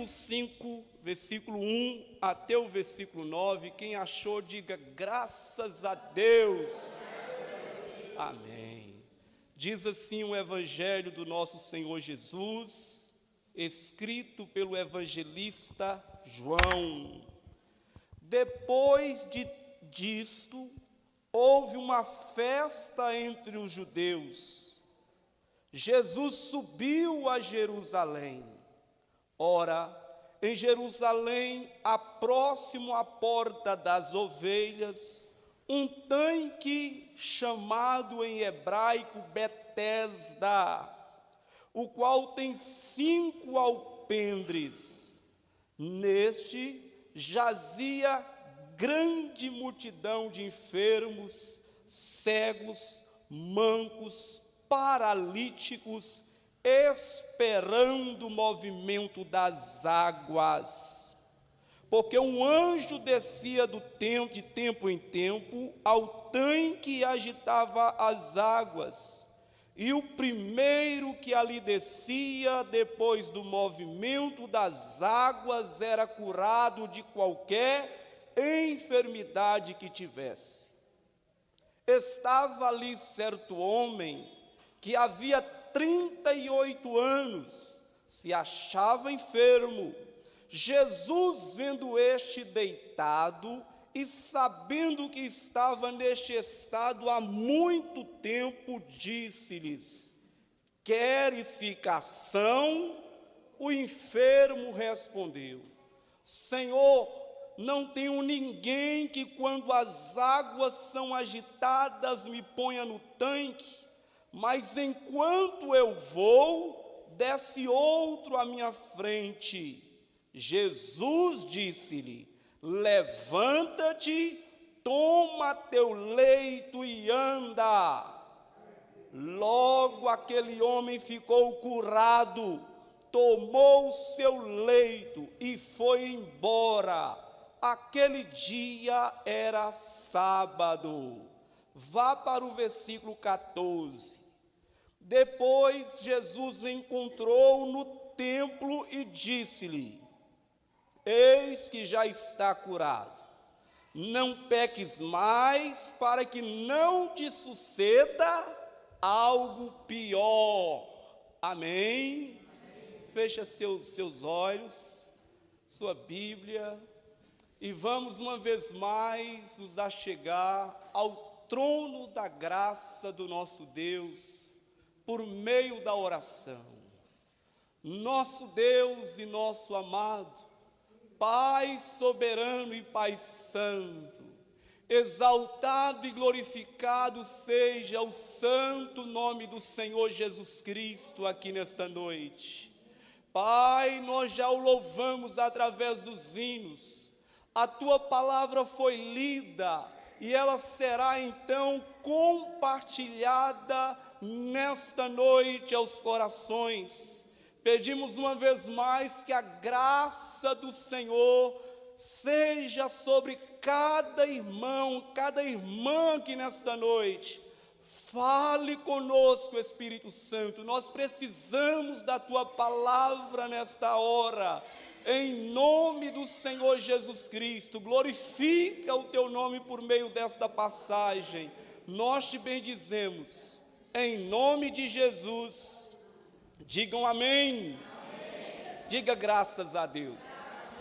5, versículo 1 até o versículo 9. Quem achou, diga graças a Deus. Amém. Diz assim o Evangelho do nosso Senhor Jesus, escrito pelo evangelista João. Depois disto, houve uma festa entre os judeus. Jesus subiu a Jerusalém. Ora, em Jerusalém, próximo à porta das ovelhas, um tanque chamado em hebraico Betesda, o qual tem 5 alpendres. Neste jazia grande multidão de enfermos, cegos, mancos, paralíticos, esperando o movimento das águas. Porque um anjo descia de tempo em tempo ao tanque e agitava as águas. E o primeiro que ali descia, depois do movimento das águas, era curado de qualquer enfermidade que tivesse. Estava ali certo homem que havia 38 anos, se achava enfermo. Jesus, vendo este deitado e sabendo que estava neste estado há muito tempo, disse-lhes: queres ficar são? O enfermo respondeu: Senhor, não tenho ninguém que, quando as águas são agitadas, me ponha no tanque, mas enquanto eu vou, desce outro à minha frente. Jesus disse-lhe: levanta-te, toma teu leito e anda. Logo aquele homem ficou curado, tomou o seu leito e foi embora. Aquele dia era sábado. Vá para o versículo 14. Depois Jesus encontrou-o no templo e disse-lhe: eis que já está curado. Não peques mais, para que não te suceda algo pior. Amém? Fecha seus olhos, sua Bíblia, e vamos uma vez mais nos achegar ao trono da graça do nosso Deus, por meio da oração. Nosso Deus e nosso amado Pai soberano e Pai santo, exaltado e glorificado seja o santo nome do Senhor Jesus Cristo aqui nesta noite. Pai, nós já o louvamos através dos hinos. A tua palavra foi lida e ela será então compartilhada nesta noite aos corações. Pedimos uma vez mais que a graça do Senhor seja sobre cada irmão, cada irmã que nesta noite. Fale conosco, Espírito Santo, nós precisamos da tua palavra nesta hora. Em nome do Senhor Jesus Cristo, glorifica o teu nome por meio desta passagem. Nós te bendizemos, em nome de Jesus. Digam amém. Amém. Diga graças a Deus.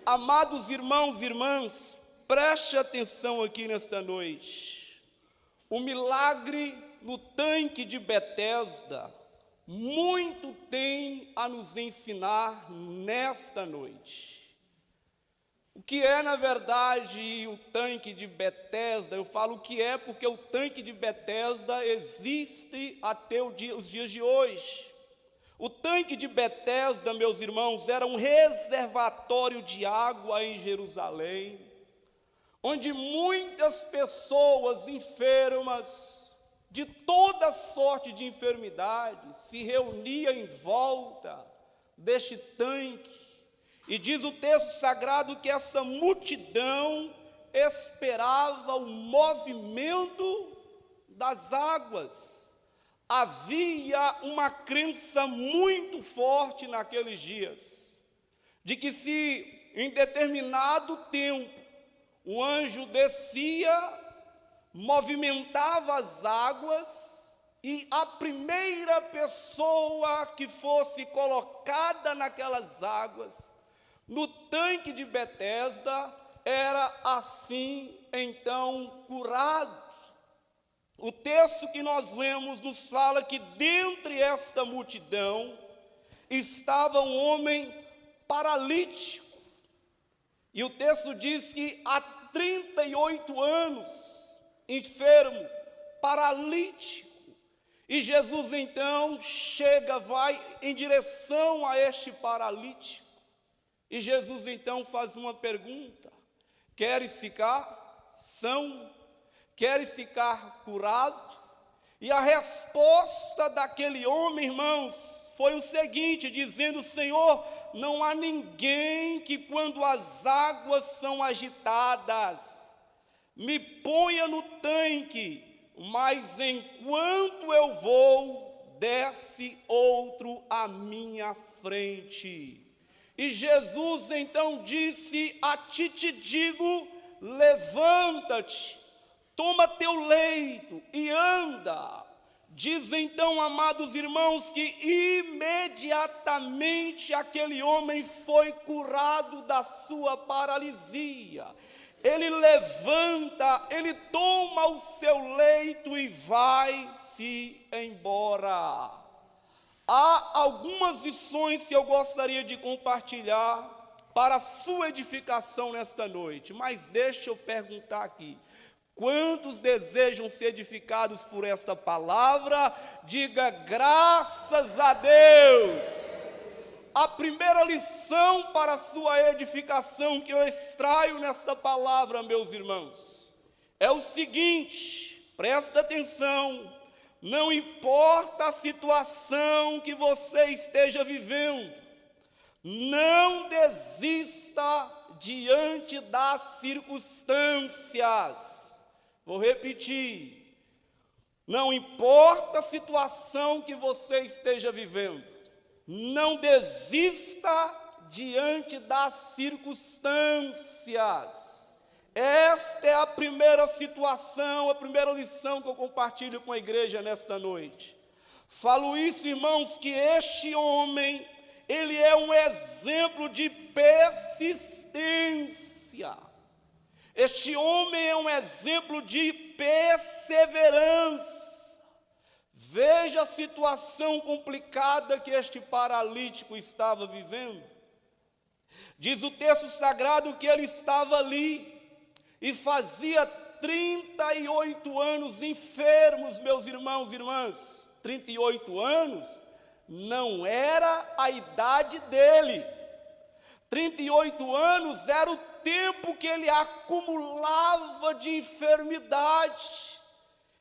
Amados irmãos e irmãs, preste atenção aqui nesta noite. O milagre no tanque de Betesda muito tem a nos ensinar nesta noite. O que é, na verdade, o tanque de Betesda? Eu falo o que é porque o tanque de Betesda existe até os dias de hoje. O tanque de Betesda, meus irmãos, era um reservatório de água em Jerusalém, onde muitas pessoas enfermas, de toda sorte de enfermidades, se reuniam em volta deste tanque. E diz o texto sagrado que essa multidão esperava o movimento das águas. Havia uma crença muito forte naqueles dias, de que se em determinado tempo o anjo descia, movimentava as águas, e a primeira pessoa que fosse colocada naquelas águas, no tanque de Betesda, era assim então curado. O texto que nós lemos nos fala que dentre esta multidão estava um homem paralítico. E o texto diz que há 38 anos, enfermo, paralítico. E Jesus então chega, vai em direção a este paralítico. E Jesus então faz uma pergunta: queres ficar são? Queres ficar curado? E a resposta daquele homem, irmãos, foi o seguinte, dizendo: Senhor, não há ninguém que quando as águas são agitadas, me ponha no tanque, mas enquanto eu vou, desce outro à minha frente. E Jesus então disse: a ti te digo, levanta-te, toma teu leito e anda. Diz então, amados irmãos, que imediatamente aquele homem foi curado da sua paralisia. Ele levanta, ele toma o seu leito e vai-se embora. Há algumas lições que eu gostaria de compartilhar para a sua edificação nesta noite, mas deixa eu perguntar aqui: quantos desejam ser edificados por esta palavra? Diga graças a Deus. A primeira lição para a sua edificação que eu extraio nesta palavra, meus irmãos, é o seguinte: presta atenção, não importa a situação que você esteja vivendo, não desista diante das circunstâncias. Vou repetir: não importa a situação que você esteja vivendo, não desista diante das circunstâncias. Esta é a primeira situação, a primeira lição que eu compartilho com a igreja nesta noite. Falo isso, irmãos, que este homem, ele é um exemplo de persistência. Este homem é um exemplo de perseverança. Veja a situação complicada que este paralítico estava vivendo. Diz o texto sagrado que ele estava ali e fazia 38 anos enfermos, meus irmãos e irmãs. 38 anos não era a idade dele. 38 anos era o tempo que ele acumulava de enfermidade.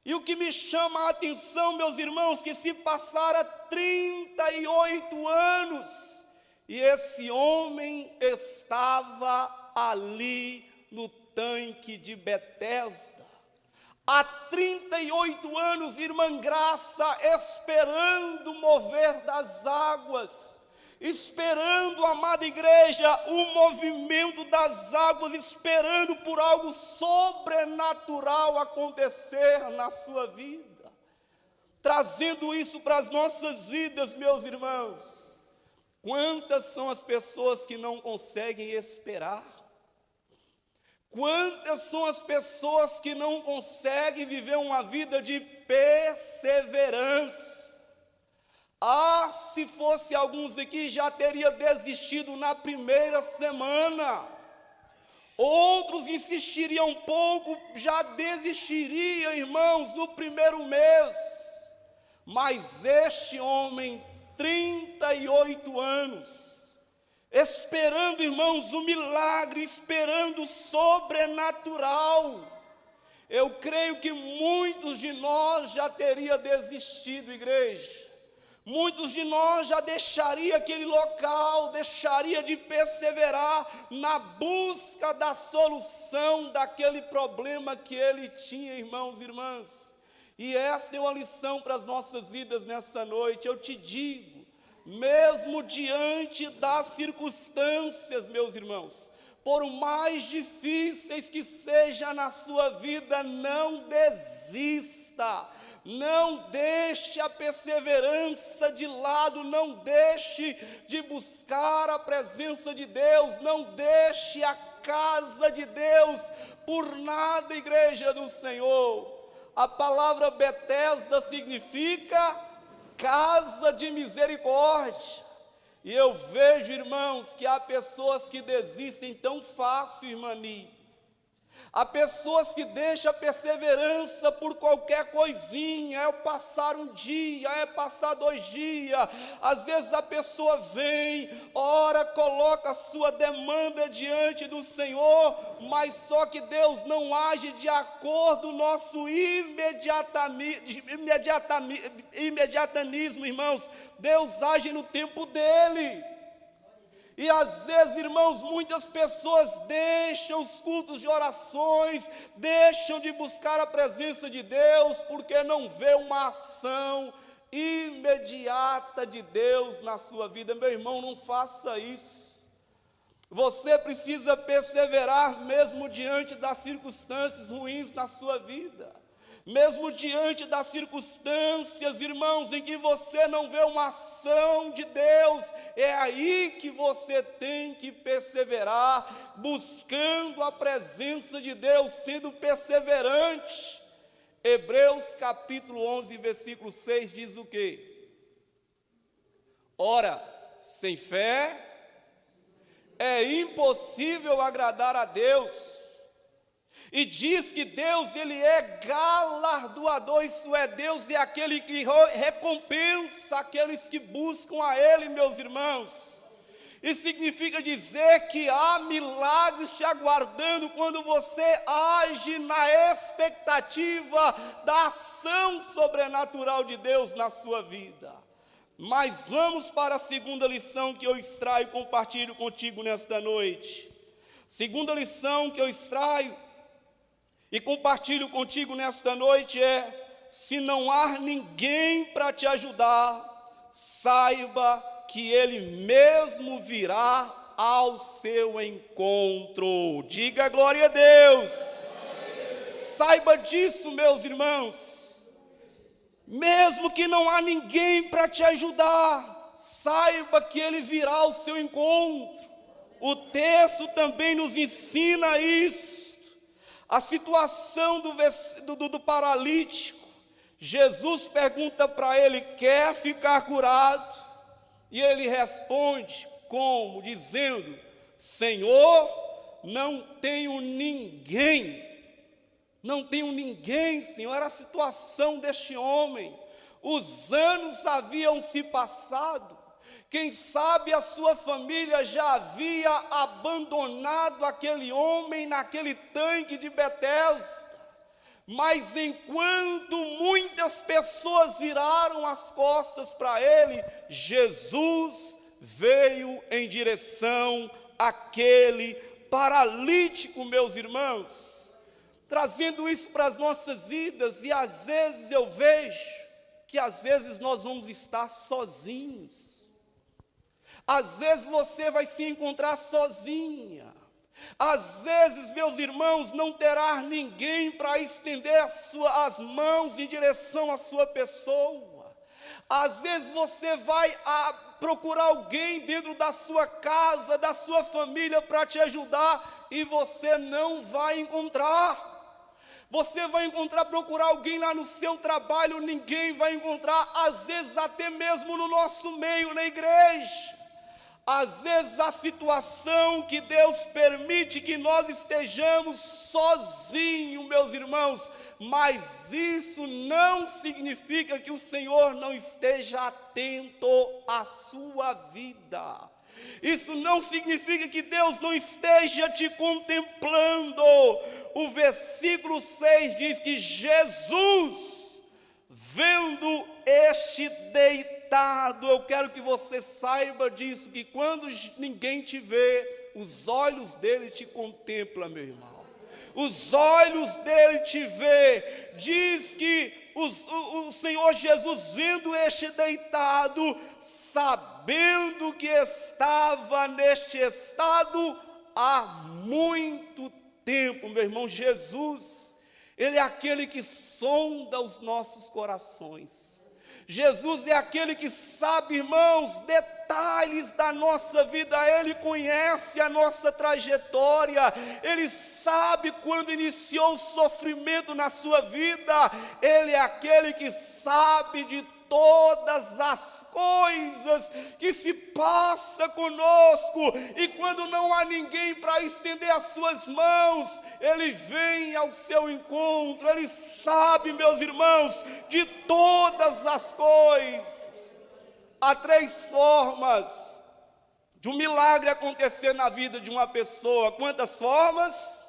E o que me chama a atenção, meus irmãos, que se passara 38 anos, e esse homem estava ali no tanque de Betesda. Há 38 anos, irmã Graça, esperando o mover das águas, esperando, amada igreja, o movimento das águas, esperando por algo sobrenatural acontecer na sua vida, trazendo isso para as nossas vidas, meus irmãos. Quantas são as pessoas que não conseguem esperar? Quantas são as pessoas que não conseguem viver uma vida de perseverança? Ah, se fosse alguns aqui, já teria desistido na primeira semana. Outros insistiriam um pouco, já desistiriam, irmãos, no primeiro mês. Mas este homem, 38 anos, esperando, irmãos, o milagre, esperando o sobrenatural. Eu creio que muitos de nós já teriam desistido, igreja. Muitos de nós já deixaria aquele local, deixaria de perseverar na busca da solução daquele problema que ele tinha, irmãos e irmãs. E esta é uma lição para as nossas vidas nessa noite. Eu te digo, mesmo diante das circunstâncias, meus irmãos, por mais difíceis que seja na sua vida, não desista, não deixe a perseverança de lado, não deixe de buscar a presença de Deus, não deixe a casa de Deus por nada, igreja do Senhor. A palavra Betesda significa casa de misericórdia. E eu vejo, irmãos, que há pessoas que desistem tão fácil, irmãos. Há pessoas que deixam a perseverança por qualquer coisinha, é passar um dia, é passar 2 dias. Às vezes a pessoa vem, ora, coloca a sua demanda diante do Senhor, mas só que Deus não age de acordo com o nosso imediatanismo, irmãos. Deus age no tempo dEle. E às vezes, irmãos, muitas pessoas deixam os cultos de orações, deixam de buscar a presença de Deus, porque não vê uma ação imediata de Deus na sua vida. Meu irmão, não faça isso. Você precisa perseverar mesmo diante das circunstâncias ruins na sua vida. Mesmo diante das circunstâncias, irmãos, em que você não vê uma ação de Deus, é aí que você tem que perseverar, buscando a presença de Deus, sendo perseverante. Hebreus capítulo 11, versículo 6 diz o quê? Ora, sem fé é impossível agradar a Deus. E diz que Deus, Ele é galardoador, isso é, Deus é aquele que recompensa aqueles que buscam a Ele, meus irmãos. Isso significa dizer que há milagres te aguardando quando você age na expectativa da ação sobrenatural de Deus na sua vida. Mas vamos para a segunda lição que eu extraio e compartilho contigo nesta noite. Segunda lição que eu extraio e compartilho contigo nesta noite é: se não há ninguém para te ajudar, saiba que Ele mesmo virá ao seu encontro. Diga glória a Deus. Saiba disso, meus irmãos. Mesmo que não há ninguém para te ajudar, saiba que Ele virá ao seu encontro. O texto também nos ensina isso. A situação do paralítico, Jesus pergunta para ele: quer ficar curado? E ele responde como? Dizendo: Senhor, não tenho ninguém, Senhor. Era a situação deste homem. Os anos haviam se passado. Quem sabe a sua família já havia abandonado aquele homem naquele tanque de Betesda. Mas enquanto muitas pessoas viraram as costas para ele, Jesus veio em direção àquele paralítico, meus irmãos, trazendo isso para as nossas vidas. E às vezes eu vejo que às vezes nós vamos estar sozinhos. Às vezes você vai se encontrar sozinha. Às vezes, meus irmãos, não terá ninguém para estender as mãos em direção à sua pessoa. Às vezes você vai procurar alguém dentro da sua casa, da sua família, para te ajudar, e você não vai encontrar. Você vai procurar alguém lá no seu trabalho, ninguém vai encontrar. Às vezes até mesmo no nosso meio, na igreja. Às vezes a situação que Deus permite que nós estejamos sozinhos, meus irmãos, mas isso não significa que o Senhor não esteja atento à sua vida. Isso não significa que Deus não esteja te contemplando. O versículo 6 diz que Jesus, vendo este deitado, eu quero que você saiba disso, que quando ninguém te vê, os olhos dele te contemplam, meu irmão. Os olhos dele te vê. Diz que o Senhor Jesus, vendo este deitado, sabendo que estava neste estado há muito tempo. Meu irmão, Jesus, Ele é aquele que sonda os nossos corações. Jesus é aquele que sabe, irmãos, detalhes da nossa vida. Ele conhece a nossa trajetória. Ele sabe quando iniciou o sofrimento na sua vida. Ele é aquele que sabe de todas as coisas que se passa conosco, e quando não há ninguém para estender as suas mãos, Ele vem ao seu encontro. Ele sabe, meus irmãos, de todas as coisas. Há 3 formas de um milagre acontecer na vida de uma pessoa. Quantas formas?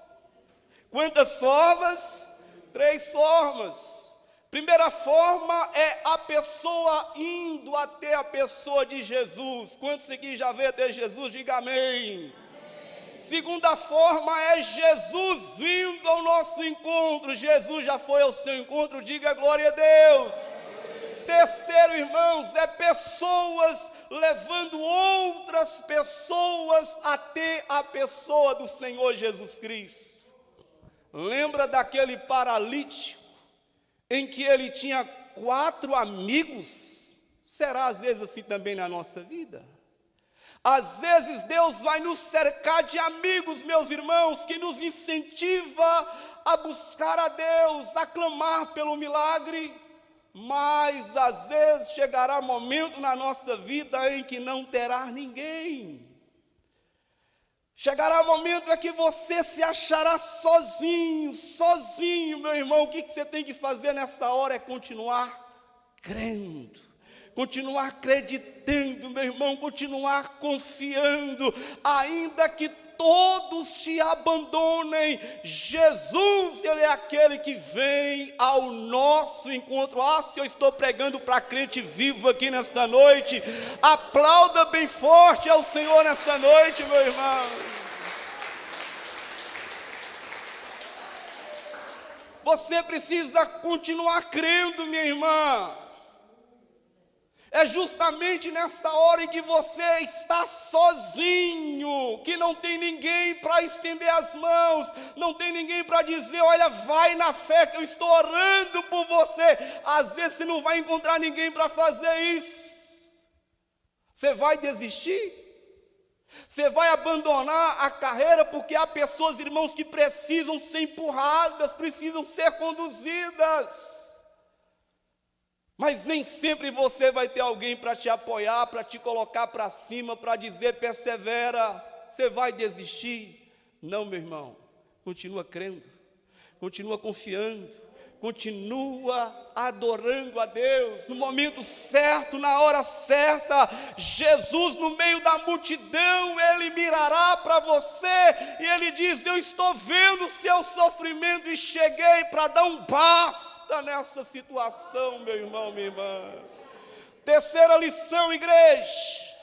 Quantas formas? 3 formas. Primeira forma é a pessoa indo até a pessoa de Jesus. Quantos aqui já veio até Jesus? Diga amém. Amém. Segunda forma é Jesus vindo ao nosso encontro. Jesus já foi ao seu encontro, diga glória a Deus. Amém. Terceiro, irmãos, é pessoas levando outras pessoas até a pessoa do Senhor Jesus Cristo. Lembra daquele paralítico em que ele tinha 4 amigos? Será às vezes assim também na nossa vida? Às vezes Deus vai nos cercar de amigos, meus irmãos, que nos incentiva a buscar a Deus, a clamar pelo milagre, mas às vezes chegará momento na nossa vida em que não terá ninguém. Chegará momento em que você se achará sozinho, meu irmão. O que você tem que fazer nessa hora é continuar crendo, continuar acreditando, meu irmão, continuar confiando, ainda que todos te abandonem. Jesus, Ele é aquele que vem ao nosso encontro. Se eu estou pregando para crente vivo aqui nesta noite, aplauda bem forte ao Senhor nesta noite, meu irmão. Você precisa continuar crendo, minha irmã. É justamente nesta hora em que você está sozinho, que não tem ninguém para estender as mãos, não tem ninguém para dizer, olha, vai na fé que eu estou orando por você. Às vezes você não vai encontrar ninguém para fazer isso. Você vai desistir? Você vai abandonar a carreira, porque há pessoas, irmãos, que precisam ser empurradas, precisam ser conduzidas. Mas nem sempre você vai ter alguém para te apoiar, para te colocar para cima, para dizer persevera. Você vai desistir? Não, meu irmão. Continua crendo, continua confiando, continua adorando a Deus. No momento certo, na hora certa, Jesus no meio da multidão, Ele mirará para você e Ele diz, eu estou vendo o seu sofrimento e cheguei para dar um basta nessa situação, meu irmão, minha irmã. Terceira lição, igreja: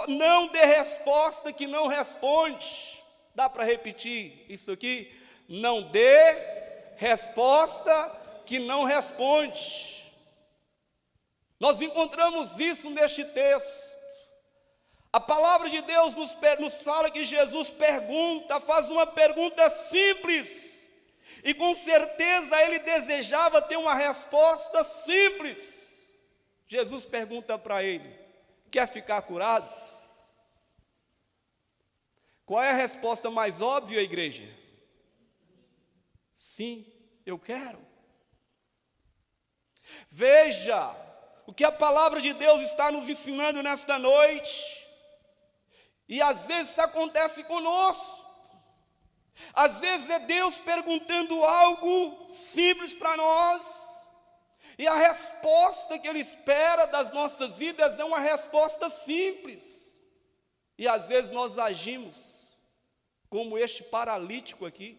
não dê resposta que não responde. Dá para repetir isso aqui? Não dê resposta que não responde. Nós encontramos isso neste texto. A palavra de Deus nos fala que Jesus faz uma pergunta simples, e com certeza Ele desejava ter uma resposta simples. Jesus pergunta para ele, quer ficar curado? Qual é a resposta mais óbvia, igreja? Sim, eu quero. Veja o que a palavra de Deus está nos ensinando nesta noite. E às vezes isso acontece conosco. Às vezes é Deus perguntando algo simples para nós, e a resposta que Ele espera das nossas vidas é uma resposta simples. E às vezes nós agimos como este paralítico aqui.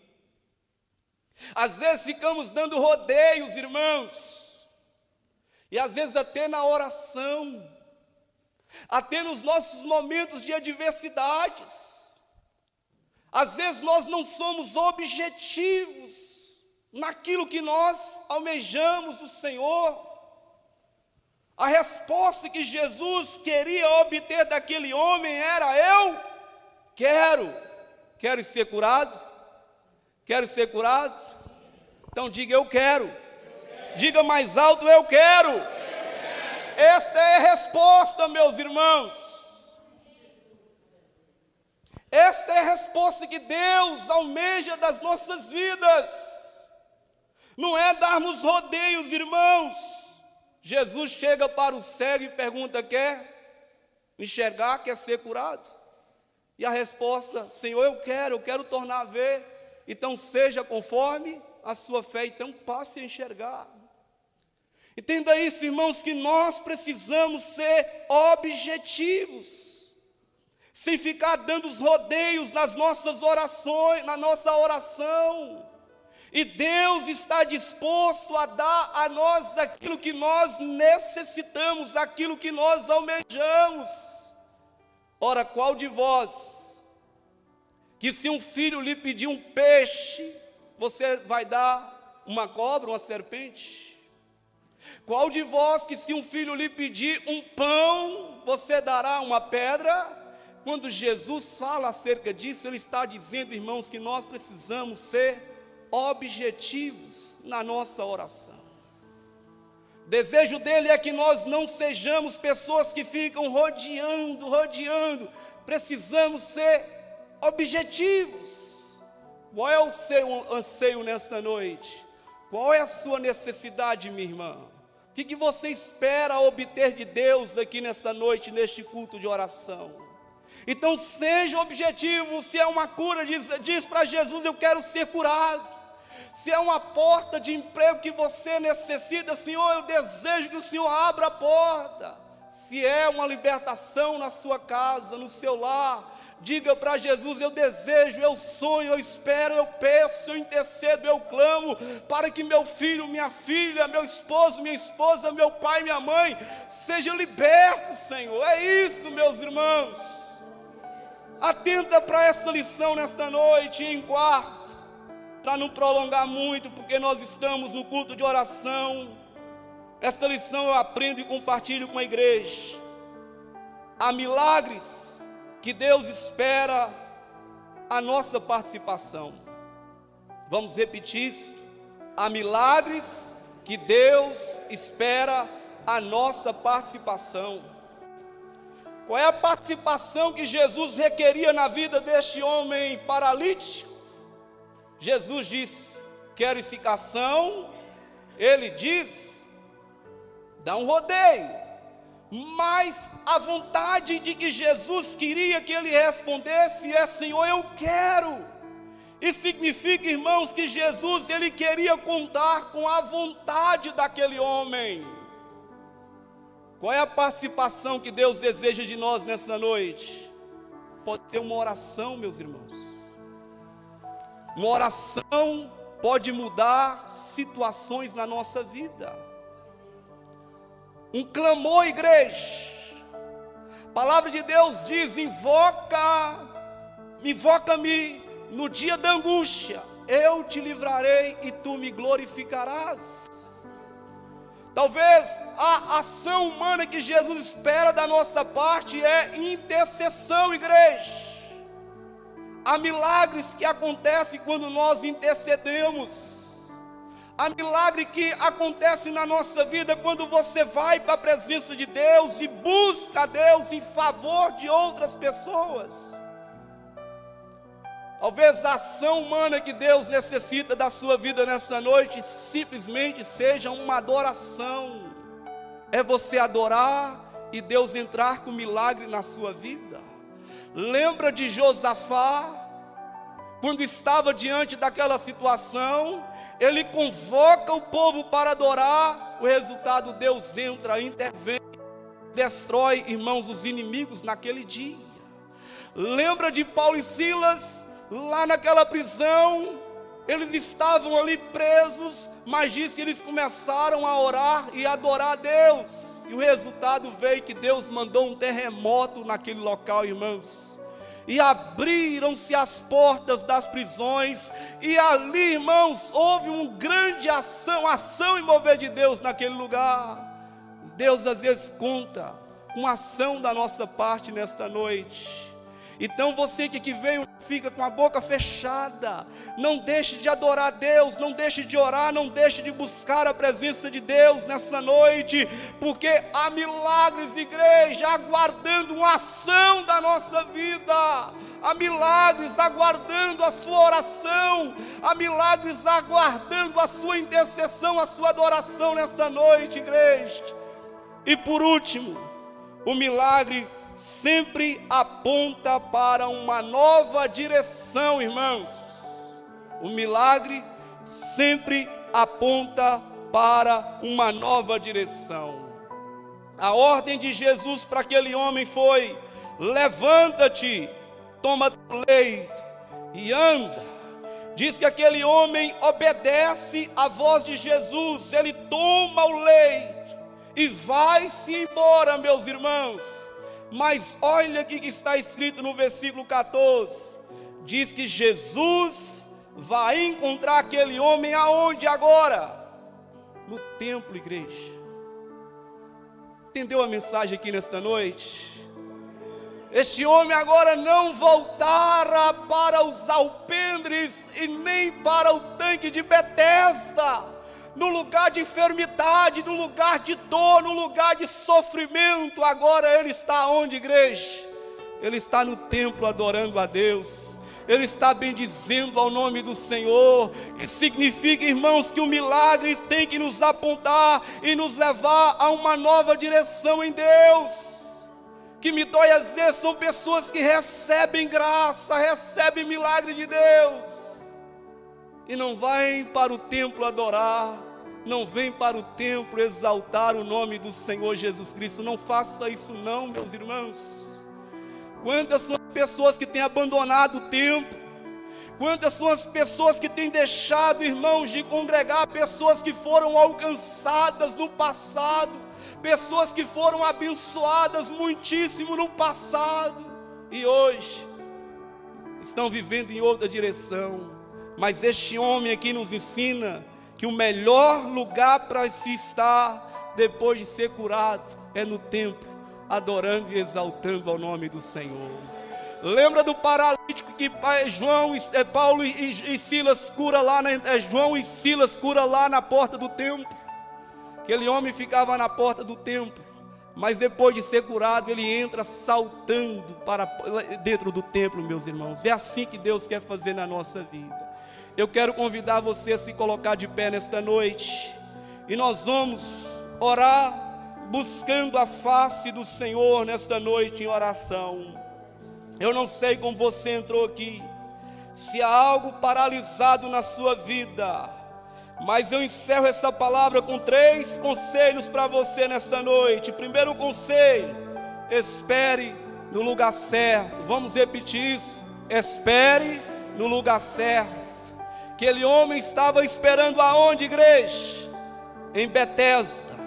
Às vezes ficamos dando rodeios, irmãos, e às vezes até na oração, até nos nossos momentos de adversidades. Às vezes nós não somos objetivos, naquilo que nós almejamos do Senhor. A resposta que Jesus queria obter daquele homem era: eu quero ser curado. Quero ser curado? Então diga: eu quero. Diga mais alto: eu quero. Esta é a resposta, meus irmãos. Esta é a resposta que Deus almeja das nossas vidas. Não é darmos rodeios, irmãos. Jesus chega para o cego e pergunta: quer enxergar, quer ser curado? E a resposta: Senhor, eu quero tornar a ver. Então seja conforme a sua fé, então passe a enxergar. Entenda isso, irmãos, que nós precisamos ser objetivos, sem ficar dando os rodeios nas nossas orações, na nossa oração. E Deus está disposto a dar a nós aquilo que nós necessitamos, aquilo que nós almejamos. Ora, qual de vós, que se um filho lhe pedir um peixe, você vai dar uma cobra, uma serpente? Qual de vós, que se um filho lhe pedir um pão, você dará uma pedra? Quando Jesus fala acerca disso, Ele está dizendo, irmãos, que nós precisamos ser objetivos na nossa oração. O desejo dele é que nós não sejamos pessoas que ficam rodeando. Precisamos ser objetivos. Qual é o seu anseio nesta noite? Qual é a sua necessidade, minha irmã? O que você espera obter de Deus aqui nessa noite, neste culto de oração? Então seja objetivo. Se é uma cura, diz para Jesus: eu quero ser curado. Se é uma porta de emprego que você necessita, Senhor, eu desejo que o Senhor abra a porta. Se é uma libertação na sua casa, no seu lar, diga para Jesus: eu desejo, eu sonho, eu espero, eu peço, eu intercedo, eu clamo, para que meu filho, minha filha, meu esposo, minha esposa, meu pai, minha mãe, seja liberto, Senhor. É isto, meus irmãos. Atenta para essa lição nesta noite. Em quarto, para não prolongar muito, porque nós estamos no culto de oração, essa lição eu aprendo e compartilho com a igreja. Há milagres que Deus espera a nossa participação. Vamos repetir isso. Há milagres que Deus espera a nossa participação. Qual é a participação que Jesus requeria na vida deste homem paralítico? Jesus disse: quero edificação. Ele diz: dá um rodeio. Mas a vontade de que Jesus queria que ele respondesse é: Senhor, eu quero. Isso significa, irmãos, que Jesus, ele queria contar com a vontade daquele homem. Qual é a participação que Deus deseja de nós nessa noite? Pode ser uma oração, meus irmãos. Uma oração pode mudar situações na nossa vida. Um clamor, igreja. A palavra de Deus diz: invoca-me no dia da angústia, eu te livrarei e tu me glorificarás. Talvez a ação humana que Jesus espera da nossa parte é intercessão, igreja. Há milagres que acontecem quando nós intercedemos. Há milagre que acontece na nossa vida quando você vai para a presença de Deus e busca a Deus em favor de outras pessoas. Talvez a ação humana que Deus necessita da sua vida nessa noite simplesmente seja uma adoração. É você adorar e Deus entrar com milagre na sua vida. Lembra de Josafá? Quando estava diante daquela situação, ele convoca o povo para adorar. O resultado: Deus entra, intervém, destrói, irmãos, os inimigos naquele dia. Lembra de Paulo e Silas? Lá naquela prisão, eles estavam ali presos, mas diz que eles começaram a orar e adorar a Deus. E o resultado veio que Deus mandou um terremoto naquele local, irmãos. e abriram-se as portas das prisões, e ali, irmãos, houve uma grande ação e mover de Deus naquele lugar. Deus às vezes conta com a ação da nossa parte nesta noite. Então você que veio, fica com a boca fechada, não deixe de adorar a Deus, não deixe de orar, não deixe de buscar a presença de Deus nessa noite, porque há milagres, igreja, aguardando uma ação da nossa vida, há milagres aguardando a sua oração, há milagres aguardando a sua intercessão, a sua adoração nesta noite, igreja. E por último, o milagre sempre aponta para uma nova direção, irmãos. O milagre sempre aponta para uma nova direção. A ordem de Jesus para aquele homem foi: levanta-te, toma teu leito e anda. Diz que aquele homem obedece à voz de Jesus, ele toma o leito e vai-se embora, meus irmãos. Mas olha o que está escrito no versículo 14. Diz que Jesus vai encontrar aquele homem aonde agora? No templo, igreja. Entendeu a mensagem aqui nesta noite? Este homem agora não voltara para os alpendres e nem para o tanque de Betesda, no lugar de enfermidade, no lugar de dor, no lugar de sofrimento. Agora ele está onde, igreja? Ele está no templo adorando a Deus, ele está bendizendo ao nome do Senhor. Isso significa, irmãos, que o milagre tem que nos apontar e nos levar a uma nova direção em Deus. Que me dói às vezes são pessoas que recebem graça, recebem milagre de Deus, e não vêm para o templo adorar, não vêm para o templo exaltar o nome do Senhor Jesus Cristo. Não faça isso não, meus irmãos. Quantas são as pessoas que têm abandonado o templo? Quantas são as pessoas que têm deixado, irmãos, de congregar? Pessoas que foram alcançadas no passado, pessoas que foram abençoadas muitíssimo no passado, e hoje estão vivendo em outra direção. Mas este homem aqui nos ensina que o melhor lugar para se estar depois de ser curado é no templo, adorando e exaltando ao nome do Senhor. Lembra do paralítico que Paulo e Silas cura lá, João e Silas cura lá na porta do templo? Aquele homem ficava na porta do templo, mas depois de ser curado, ele entra saltando para dentro do templo, meus irmãos. É assim que Deus quer fazer na nossa vida. Eu quero convidar você a se colocar de pé nesta noite, e nós vamos orar buscando a face do Senhor nesta noite em oração. Eu não sei como você entrou aqui, se há algo paralisado na sua vida, mas eu encerro essa palavra com 3 conselhos para você nesta noite. Primeiro conselho: espere no lugar certo. Vamos repetir isso: espere no lugar certo. Aquele homem estava esperando aonde, igreja? Em Betesda,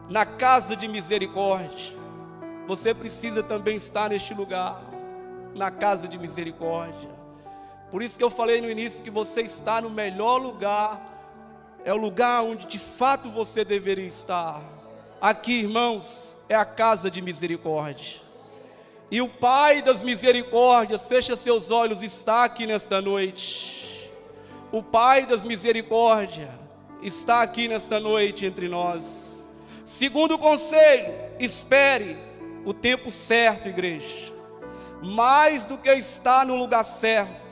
na casa de misericórdia. Você precisa também estar neste lugar, na casa de misericórdia. Por isso que eu falei no início que você está no melhor lugar, é o lugar onde de fato você deveria estar. Aqui, irmãos, é a casa de misericórdia, e o Pai das misericórdias, fecha seus olhos, está aqui nesta noite. O Pai das misericórdias está aqui nesta noite entre nós. Segundo conselho: espere o tempo certo, igreja. Mais do que estar no lugar certo,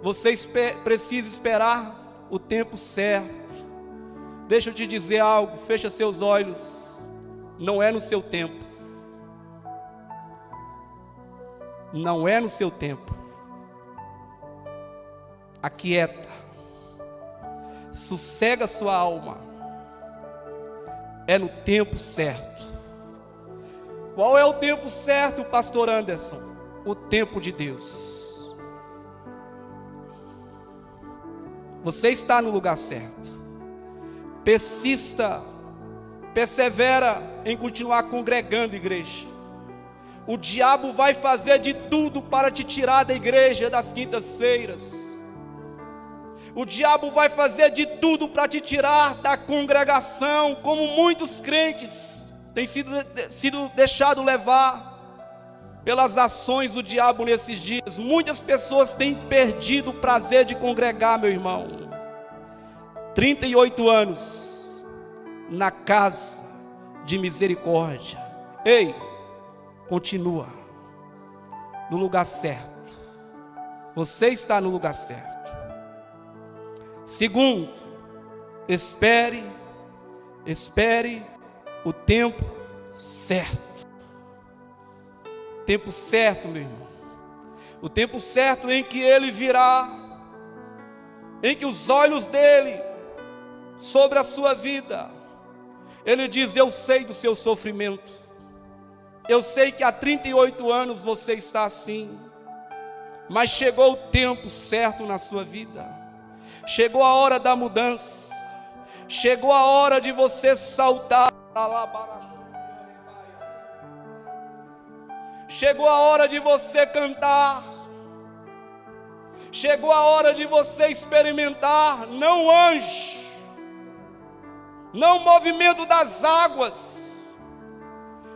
você precisa esperar o tempo certo. Deixa eu te dizer algo, fecha seus olhos. Não é no seu tempo. Não é no seu tempo. Aquieta, sossega sua alma. É no tempo certo. Qual é o tempo certo, pastor Anderson? O tempo de Deus. Você está no lugar certo. Persista, persevera em continuar congregando, igreja. O diabo vai fazer de tudo para te tirar da igreja das quintas-feiras. O diabo vai fazer de tudo para te tirar da congregação, como muitos crentes têm sido deixados levar pelas ações do diabo nesses dias. Muitas pessoas têm perdido o prazer de congregar, meu irmão. 38 anos na casa de misericórdia. Ei, continua no lugar certo. Você está no lugar certo. Segundo, espere o tempo certo. Tempo certo, meu irmão. O tempo certo em que ele virá, em que os olhos dele sobre a sua vida, ele diz: eu sei do seu sofrimento, eu sei que há 38 anos você está assim, mas chegou o tempo certo na sua vida, chegou a hora da mudança, chegou a hora de você saltar, chegou a hora de você cantar, chegou a hora de você experimentar, não anjo, não movimento das águas.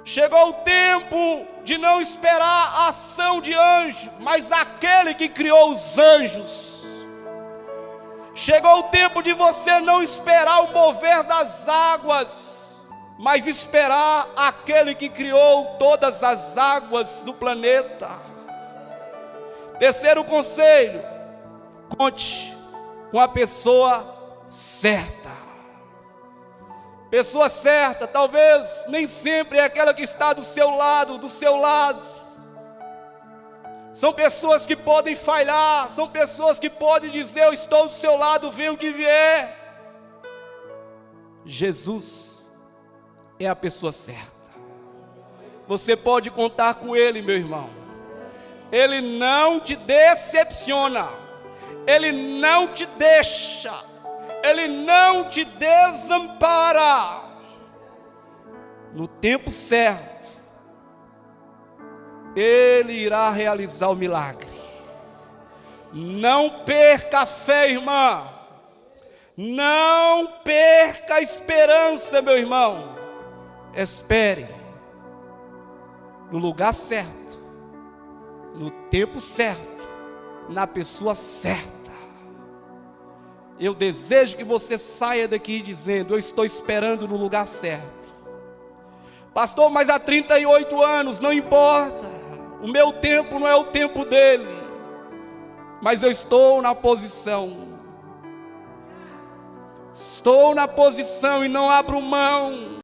Chegou o tempo de não esperar a ação de anjo, mas aquele que criou os anjos. Chegou o tempo de você não esperar o mover das águas, mas esperar aquele que criou todas as águas do planeta. Terceiro conselho: conte com a pessoa certa. Pessoa certa, talvez nem sempre é aquela que está do seu lado. São pessoas que podem falhar, são pessoas que podem dizer: eu estou do seu lado, venha o que vier. Jesus é a pessoa certa. Você pode contar com Ele, meu irmão. Ele não te decepciona, Ele não te deixa, Ele não te desampara. No tempo certo, Ele irá realizar o milagre. Não perca a fé, irmã. Não perca a esperança, meu irmão. Espere no lugar certo, no tempo certo, na pessoa certa. Eu desejo que você saia daqui dizendo: eu estou esperando no lugar certo. Pastor, mas há 38 anos, não importa. O meu tempo não é o tempo dele, mas eu estou na posição. Estou na posição e não abro mão.